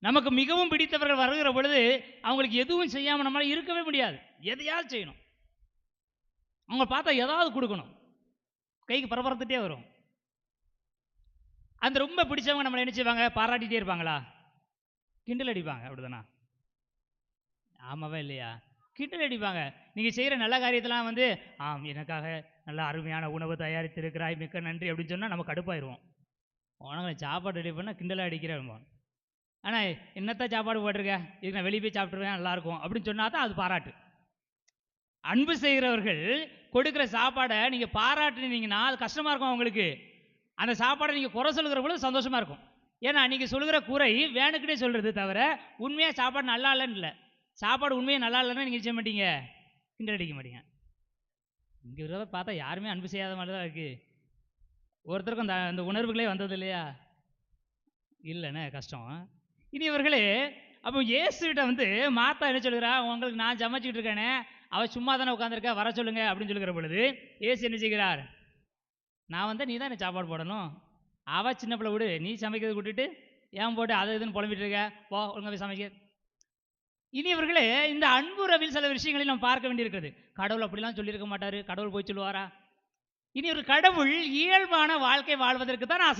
நமக்கு மிகவும் பிடித்தவர்கள் வருகிற பொழுது அவங்களுக்கு எதுவும் செய்யாமல் நம்மளால் இருக்கவே முடியாது. எதையாவது செய்யணும். அவங்க பார்த்தா ஏதாவது கொடுக்கணும். கைக்கு பரபரத்துட்டே வரும். அந்த ரொம்ப பிடிச்சவங்க நம்மளை என்ன செய்வாங்க? பாராட்டிட்டே இருப்பாங்களா? கிண்டல் அடிப்பாங்க. அப்படிதானா? ஆமாவா இல்லையா? கிண்டல் அடிப்பாங்க. நீங்க செய்கிற நல்ல காரியத்தெல்லாம் வந்து, ஆம் எனக்காக நல்ல அருமையான உணவு தயாரித்திருக்கிறாய், மிக்க நன்றி அப்படின்னு சொன்னால் நம்ம கடுப்பாயிருவோம். உனக்கு சாப்பாடு ரெடி பண்ணால் கிண்டலாக அடிக்கிறேன். ஆனால் என்னத்த சாப்பாடு போட்டிருக்க, இதுக்கு நான் வெளியே போய் சாப்பிட்ருவேன் நல்லாயிருக்கும் அப்படின்னு சொன்னால் தான் அது பாராட்டு. அன்பு செய்கிறவர்கள் கொடுக்குற சாப்பாடை நீங்கள் பாராட்டுனீங்கன்னா அது கஷ்டமாக இருக்கும் அவங்களுக்கு. அந்த சாப்பாடை நீங்கள் குறை சொல்லுகிற பொழுது சந்தோஷமாக இருக்கும். ஏன்னா நீங்கள் சொல்லுகிற குறை வேணுக்குனே சொல்கிறது தவிர உண்மையாக சாப்பாடு நல்லா இல்லைன்னு இல்லை. சாப்பாடு உண்மையாக நல்லா இல்லைன்னா நீங்கள் செய்ய மாட்டீங்க, கிண்டல் அடிக்க மாட்டீங்க. இங்கே இருக்கிறத பார்த்தா யாருமே அன்பு செய்யாத மாதிரி தான் இருக்குது. ஒருத்தருக்கும் அந்த உணர்வுகளே வந்தது இல்லையா? இல்லைண்ணே கஷ்டம். இனியவர்களே, அப்போ இயேசுகிட்ட வந்து மாத்தா என்ன சொல்கிறா? உங்களுக்கு நான் சமைச்சிக்கிட்டு இருக்கேனே, அவள் சும்மா தானே உட்காந்துருக்கா, வர சொல்லுங்க அப்படின்னு சொல்லுகிற பொழுது இயேசு என்ன செய்கிறார்? நான் வந்து நீ தான் எனக்கு சாப்பாடு போடணும். அவள் சின்ன பிள்ளை விடு, நீ சமைக்கிறத விட்டுட்டு ஏன் போட்டு அதை இதுன்னு புலம்பிட்டு இருக்க, போ ஒழுங்கா போய் சமைக்க. இனியவர்களே, இந்த அன்புறவில் சில விஷயங்களை நாம் பார்க்க வேண்டியிருக்கிறது. கடவுள் அப்படிலாம் சொல்லியிருக்க மாட்டாரு, கடவுள் போய் சொல்லுவாரா? இனி ஒரு கடவுள் இயல்பான வாழ்க்கை வாழ்வதற்கு தான் ஆசை